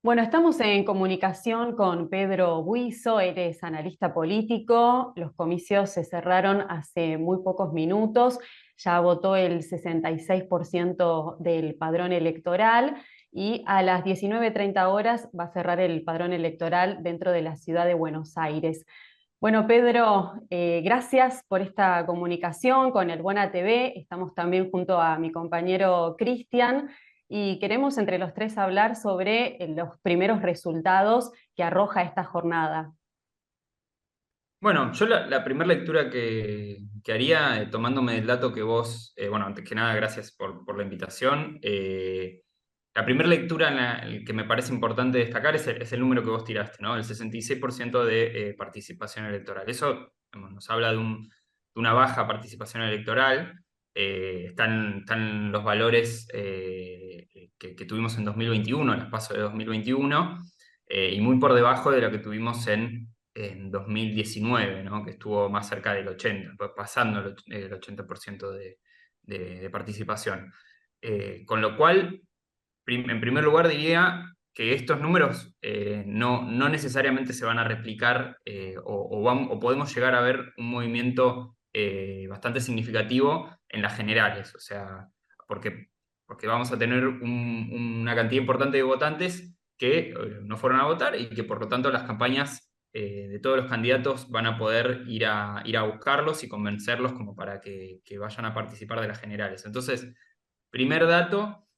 Bueno, estamos en comunicación con Pedro Buizo, él es analista político. Los comicios se cerraron hace muy pocos minutos, ya votó el 66% del padrón electoral y a las 19:30 horas va a cerrar el padrón electoral dentro de la ciudad de Buenos Aires. Bueno, Pedro, gracias por esta comunicación con el Buena TV. Estamos también junto a mi compañero Cristian y queremos entre los tres hablar sobre los primeros resultados que arroja esta jornada. Bueno, yo la primera lectura que haría, tomándome el dato que vos, bueno, antes que nada, gracias por la invitación. La primera lectura el que me parece importante destacar es el número que vos tiraste, ¿no? El 66% de participación electoral. Eso digamos, nos habla de una baja participación electoral. Están los valores que tuvimos en 2021, en las PASO de 2021, y muy por debajo de lo que tuvimos en 2019, ¿no? Que estuvo más cerca del 80, pasando el 80% de participación. Con lo cual, en primer lugar diría que estos números no necesariamente se van a replicar o podemos llegar a ver un movimiento bastante significativo en las generales, o sea, porque, porque vamos a tener una cantidad importante de votantes que no fueron a votar y que por lo tanto las campañas de todos los candidatos van a poder ir a buscarlos y convencerlos como para que vayan a participar de las generales. Entonces, primer dato,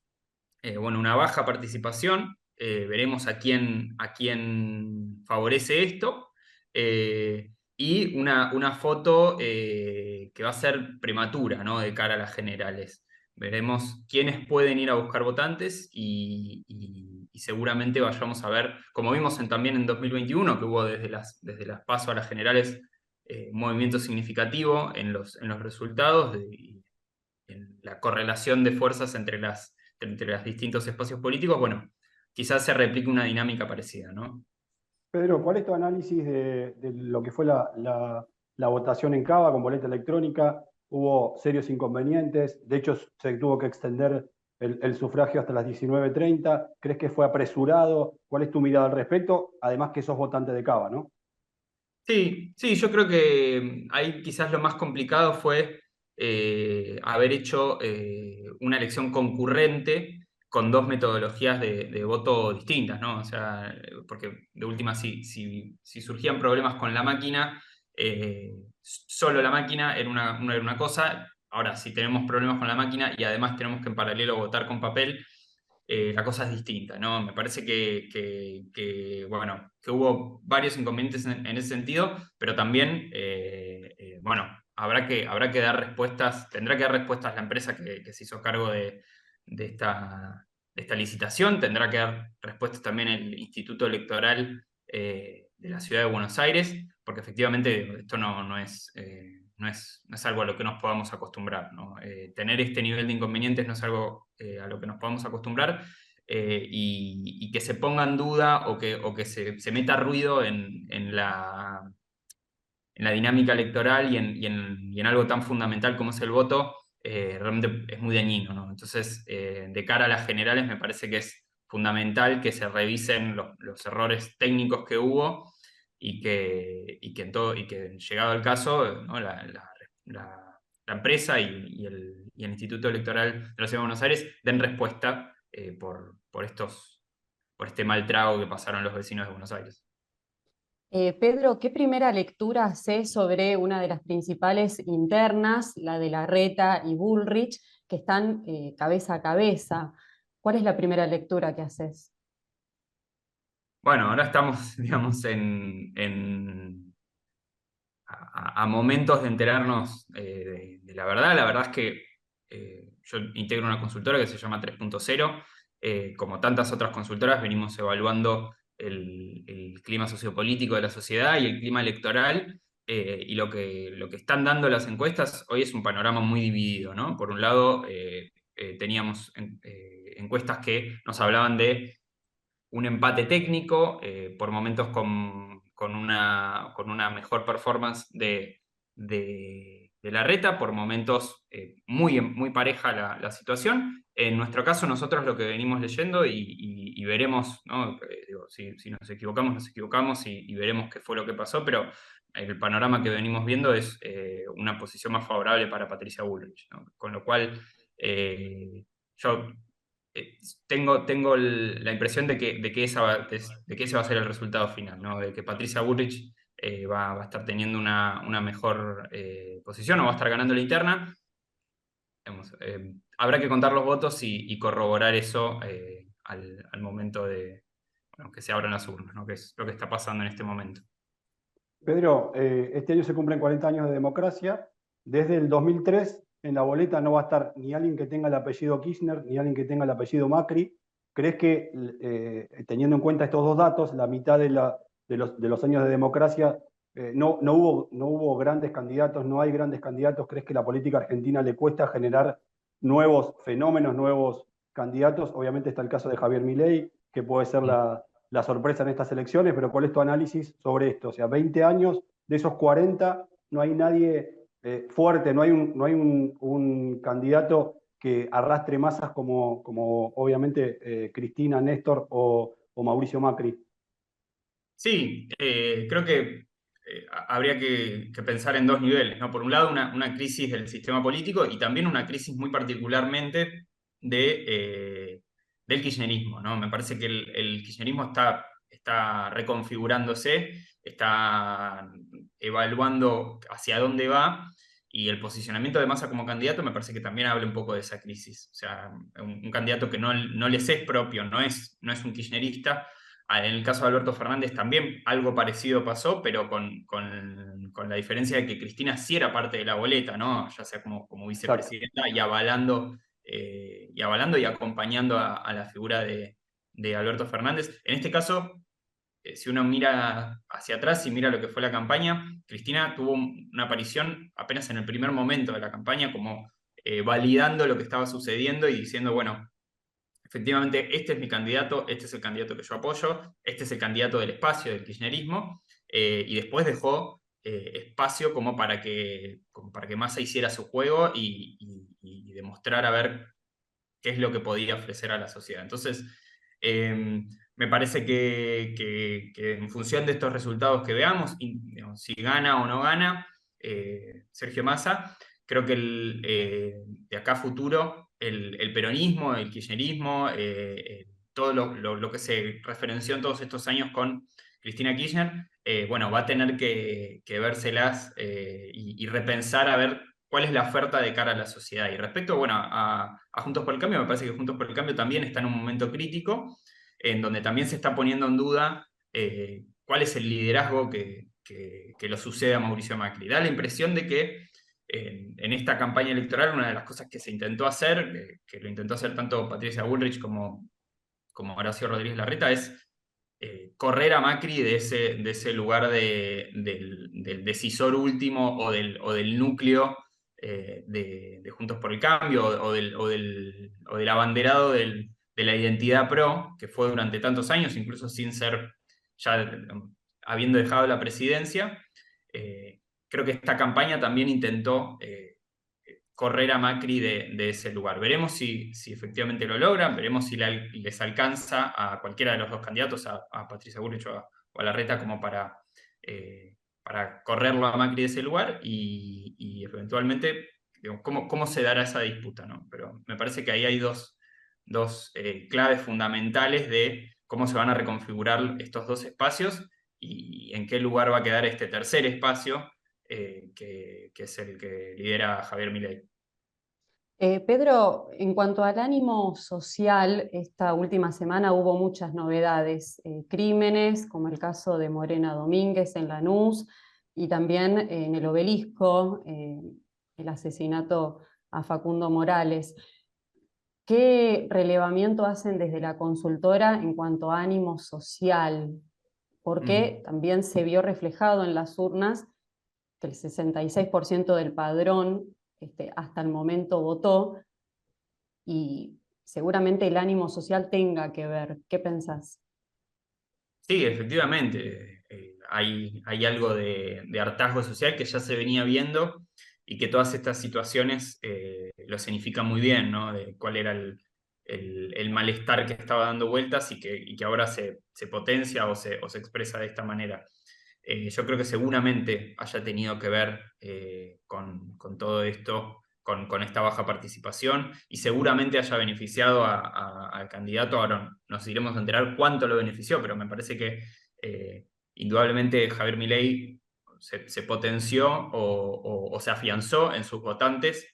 bueno, una baja participación. Veremos a quién favorece esto. Y una foto que va a ser prematura, ¿no? De cara a las generales. Veremos quiénes pueden ir a buscar votantes y seguramente vayamos a ver, como vimos también en 2021, que hubo desde las PASO a las generales un movimiento significativo en los resultados y en la correlación de fuerzas entre los distintos espacios políticos. Bueno, quizás se replique una dinámica parecida, ¿no? Pedro, ¿cuál es tu análisis de lo que fue la votación en Cava con boleta electrónica? Hubo serios inconvenientes, de hecho se tuvo que extender el sufragio hasta las 19:30. ¿Crees que fue apresurado? ¿Cuál es tu mirada al respecto? Además que sos votante de Cava, ¿no? Sí, sí, yo creo que ahí quizás lo más complicado fue haber hecho una elección concurrente con dos metodologías de voto distintas, ¿no? O sea, porque de última, si surgían problemas con la máquina, solo la máquina era una cosa. Ahora, si tenemos problemas con la máquina y además tenemos que en paralelo votar con papel, la cosa es distinta, ¿no? Me parece bueno, que hubo varios inconvenientes en ese sentido, pero también, bueno, habrá que dar respuestas, tendrá que dar respuestas la empresa que se hizo cargo de esta licitación, tendrá que dar respuestas también el Instituto Electoral de la Ciudad de Buenos Aires, porque efectivamente esto no es algo a lo que nos podamos acostumbrar, ¿no? Tener este nivel de inconvenientes no es algo a lo que nos podamos acostumbrar, y que se ponga en duda o que se meta ruido en la dinámica electoral y en algo tan fundamental como es el voto, realmente es muy dañino, ¿no? Entonces, de cara a las generales, me parece que es fundamental que se revisen los errores técnicos que hubo y que llegado el caso, ¿no? La empresa y el Instituto Electoral de la Ciudad de Buenos Aires den respuesta por este mal trago que pasaron los vecinos de Buenos Aires. Pedro, ¿qué primera lectura haces sobre una de las principales internas, la de Larreta y Bullrich, que están cabeza a cabeza? ¿Cuál es la primera lectura que haces? Bueno, ahora estamos, digamos, a momentos de enterarnos de la verdad. La verdad es que yo integro una consultora que se llama 3.0. Como tantas otras consultoras, venimos evaluando el clima sociopolítico de la sociedad y el clima electoral. Y lo que están dando las encuestas hoy es un panorama muy dividido, ¿no? Por un lado, teníamos encuestas que nos hablaban de un empate técnico, por momentos con una mejor performance de Larreta, por momentos muy pareja la situación. En nuestro caso, nosotros lo que venimos leyendo y veremos, ¿no? Digo, si nos equivocamos y veremos qué fue lo que pasó, pero el panorama que venimos viendo es una posición más favorable para Patricia Bullrich, ¿no? Con lo cual, yo tengo la impresión de que ese va a ser el resultado final, ¿no? De que Patricia Bullrich va a estar teniendo una mejor posición o va a estar ganando la interna. Digamos, habrá que contar los votos y corroborar eso al momento de bueno, que se abran las urnas, ¿no? Que es lo que está pasando en este momento. Pedro, este año se cumplen 40 años de democracia. Desde el 2003 en la boleta no va a estar ni alguien que tenga el apellido Kirchner ni alguien que tenga el apellido Macri. ¿Crees que, teniendo en cuenta estos dos datos, la mitad de los años de democracia, no hubo grandes candidatos, no hay grandes candidatos? ¿Crees que la política argentina le cuesta generar nuevos fenómenos, nuevos candidatos? Obviamente está el caso de Javier Milei, que puede ser la sorpresa en estas elecciones, pero ¿cuál es tu análisis sobre esto? O sea, 20 años, de esos 40, no hay nadie fuerte, no hay un candidato que arrastre masas como obviamente Cristina, Néstor o Mauricio Macri. Sí, creo que habría que pensar en dos niveles, ¿no? Por un lado, una crisis del sistema político y también una crisis muy particularmente del kirchnerismo, ¿no? Me parece que el kirchnerismo está reconfigurándose, está evaluando hacia dónde va y el posicionamiento de Massa como candidato me parece que también habla un poco de esa crisis. O sea, un candidato que no les es propio, no es un kirchnerista. En el caso de Alberto Fernández también algo parecido pasó, pero con la diferencia de que Cristina sí era parte de la boleta, ¿no? Ya sea como Exacto. vicepresidenta y acompañando a la figura de Alberto Fernández. En este caso, si uno mira hacia atrás y mira lo que fue la campaña, Cristina tuvo una aparición apenas en el primer momento de la campaña, como validando lo que estaba sucediendo y diciendo, bueno, efectivamente, este es mi candidato, este es el candidato que yo apoyo, este es el candidato del espacio del kirchnerismo, y después dejó espacio como para que Massa hiciera su juego y demostrara a ver qué es lo que podía ofrecer a la sociedad. Entonces, me parece que en función de estos resultados que veamos, digamos, si gana o no gana Sergio Massa, creo que de acá a futuro el peronismo, el kirchnerismo, todo lo que se referenció en todos estos años con Cristina Kirchner, bueno, va a tener que vérselas y repensar a ver cuál es la oferta de cara a la sociedad. Y respecto, bueno, a Juntos por el Cambio, me parece que Juntos por el Cambio también está en un momento crítico, en donde también se está poniendo en duda cuál es el liderazgo que lo sucede a Mauricio Macri. Da la impresión de que en esta campaña electoral una de las cosas que se intentó hacer, que lo intentó hacer tanto Patricia Bullrich como Horacio Rodríguez Larreta, es correr a Macri de ese lugar del decisor último o del núcleo de Juntos por el Cambio o del abanderado de la identidad pro, que fue durante tantos años, incluso sin ser, ya habiendo dejado la presidencia. Creo que esta campaña también intentó correr a Macri de ese lugar. Veremos si efectivamente lo logran, veremos si les alcanza a cualquiera de los dos candidatos, a Patricia Bullrich o a Larreta, como para correrlo a Macri de ese lugar y eventualmente digamos, cómo se dará esa disputa, ¿no? Pero me parece que ahí hay dos claves fundamentales de cómo se van a reconfigurar estos dos espacios y en qué lugar va a quedar este tercer espacio que es el que lidera Javier Milei. Pedro, en cuanto al ánimo social, esta última semana hubo muchas novedades, crímenes, como el caso de Morena Domínguez en Lanús, y también en el Obelisco, el asesinato a Facundo Morales. ¿Qué relevamiento hacen desde la consultora en cuanto a ánimo social? Porque también se vio reflejado en las urnas que el 66% del padrón hasta el momento votó, y seguramente el ánimo social tenga que ver. ¿Qué pensás? Sí, efectivamente. Hay algo de hartazgo social que ya se venía viendo y que todas estas situaciones lo significan muy bien, ¿no? De cuál era el malestar que estaba dando vueltas y que ahora se potencia o se expresa de esta manera. Yo creo que seguramente haya tenido que ver con todo esto, con esta baja participación, y seguramente haya beneficiado al candidato. Ahora nos iremos a enterar cuánto lo benefició, pero me parece que indudablemente Javier Milei se potenció o se afianzó en sus votantes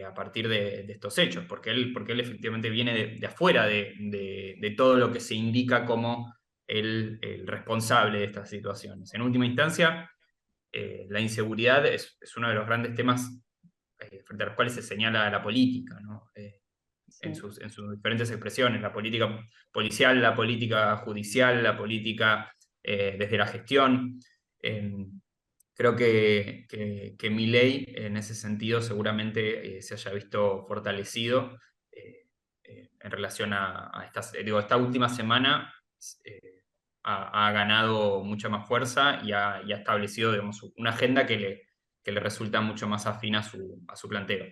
a partir de estos hechos, porque él efectivamente viene de afuera de todo lo que se indica como el responsable de estas situaciones. En última instancia, la inseguridad es uno de los grandes temas frente a los cuales se señala la política, ¿no? Sí. En sus diferentes expresiones, la política policial, la política judicial, la política desde la gestión. Creo que Milei en ese sentido seguramente se haya visto fortalecido en relación a esta última semana. Ha ganado mucha más fuerza y ha establecido, digamos, una agenda que le resulta mucho más afín a su planteo.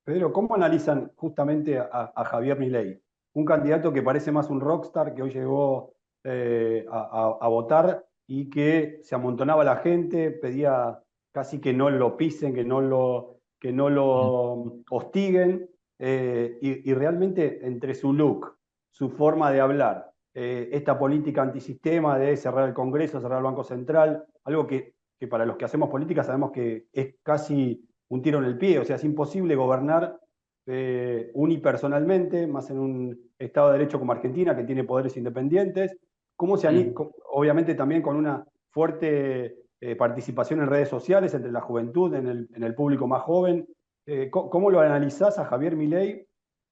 Pedro, ¿cómo analizan justamente a Javier Milei? Un candidato que parece más un rockstar, que hoy llegó a votar y que se amontonaba la gente, pedía casi que no lo pisen, que no lo hostiguen, y realmente entre su look, su forma de hablar, esta política antisistema de cerrar el Congreso, cerrar el Banco Central, algo que para los que hacemos política sabemos que es casi un tiro en el pie, o sea, es imposible gobernar unipersonalmente, más en un Estado de Derecho como Argentina, que tiene poderes independientes, obviamente también con una fuerte participación en redes sociales entre la juventud, en el público más joven. ¿Cómo lo analizás a Javier Milei,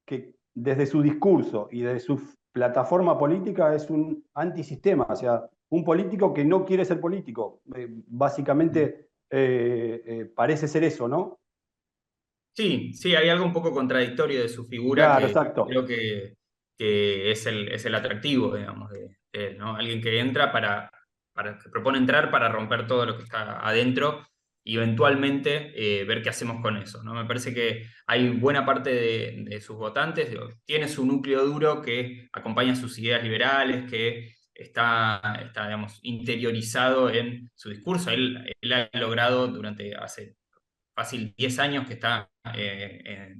que desde su discurso y desde su plataforma política es un antisistema, o sea, un político que no quiere ser político? Básicamente parece ser eso, ¿no? Sí, sí, hay algo un poco contradictorio de su figura Claro, que exacto. creo que es el atractivo, digamos, de él, ¿no? Alguien que entra que propone entrar para romper todo lo que está adentro y eventualmente ver qué hacemos con eso, ¿no? Me parece que hay buena parte de sus votantes, digo, tiene su núcleo duro que acompaña sus ideas liberales, que digamos, interiorizado en su discurso. Él ha logrado hace fácil 10 años que está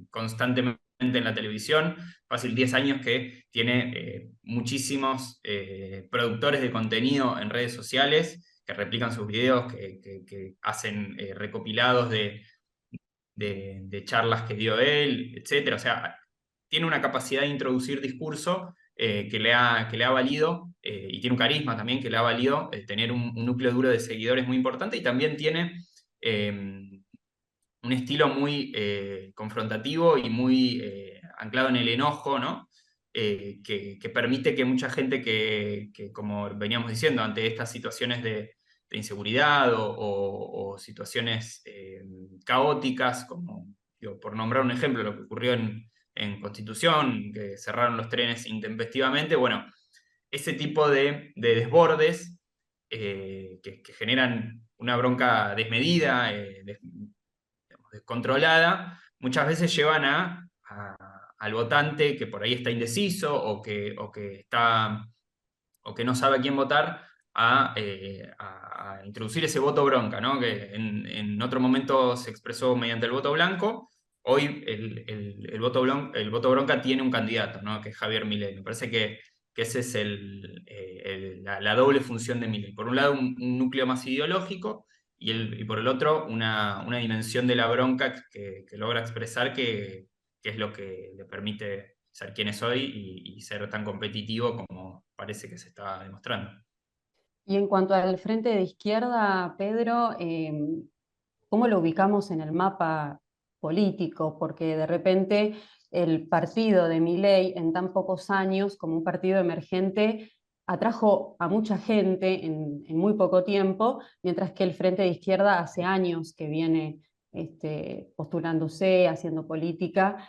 constantemente en la televisión, fácil 10 años que tiene muchísimos productores de contenido en redes sociales que replican sus videos, que hacen recopilados de charlas que dio él, etc. O sea, tiene una capacidad de introducir discurso que le ha valido, y tiene un carisma también que le ha valido tener un núcleo duro de seguidores muy importante, y también tiene un estilo muy confrontativo y muy anclado en el enojo, ¿no? Que permite que mucha gente como veníamos diciendo, ante estas situaciones de inseguridad o situaciones caóticas, como digo, por nombrar un ejemplo, lo que ocurrió en Constitución, que cerraron los trenes intempestivamente, bueno, ese tipo de desbordes que generan una bronca desmedida, descontrolada, muchas veces llevan al votante que por ahí está indeciso o que no sabe a quién votar a introducir ese voto bronca, ¿no? Que en otro momento se expresó mediante el voto blanco. Hoy el voto bronca tiene un candidato, ¿no? Que es Javier Milei. Me parece que esa es la doble función de Milei. Por un lado, un núcleo más ideológico, y por el otro, una dimensión de la bronca que logra expresar, que es lo que le permite ser quien es hoy y ser tan competitivo como parece que se está demostrando. Y en cuanto al frente de izquierda, Pedro, ¿cómo lo ubicamos en el mapa político? Porque de repente el partido de Milei en tan pocos años, como un partido emergente, atrajo a mucha gente en muy poco tiempo, mientras que el frente de izquierda hace años que viene postulándose, haciendo política.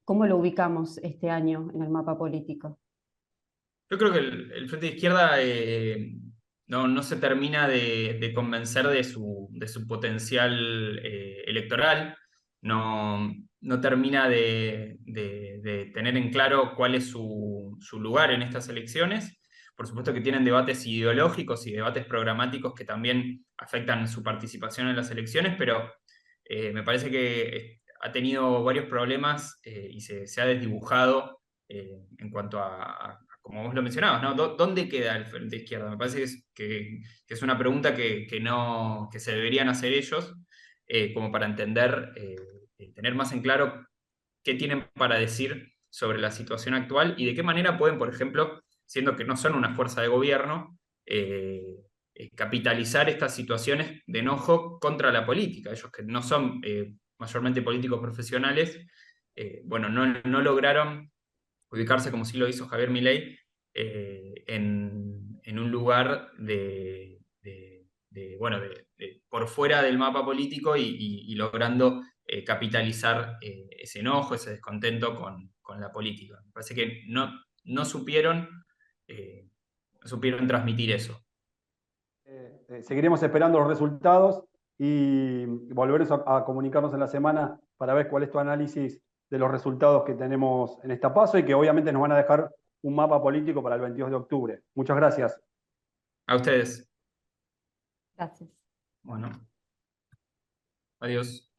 ¿Cómo lo ubicamos este año en el mapa político? Yo creo que el Frente de Izquierda no se termina de convencer de su potencial electoral, no termina de tener en claro cuál es su lugar en estas elecciones. Por supuesto que tienen debates ideológicos y debates programáticos que también afectan su participación en las elecciones, pero me parece que ha tenido varios problemas y se ha desdibujado en cuanto como vos lo mencionabas, ¿no? ¿Dónde queda el Frente Izquierda? Me parece que es una pregunta que se deberían hacer ellos como para entender, tener más en claro qué tienen para decir sobre la situación actual y de qué manera pueden, por ejemplo, siendo que no son una fuerza de gobierno, capitalizar estas situaciones de enojo contra la política. Ellos que no son mayormente políticos profesionales, bueno, no lograron ubicarse como sí lo hizo Javier Milei en un lugar bueno, por fuera del mapa político y logrando capitalizar ese enojo, ese descontento con la política. Me parece que no supieron transmitir eso. Seguiremos esperando los resultados y volveremos a comunicarnos en la semana para ver cuál es tu análisis de los resultados que tenemos en esta PASO y que obviamente nos van a dejar un mapa político para el 22 de octubre. Muchas gracias. A ustedes. Gracias. Bueno. Adiós.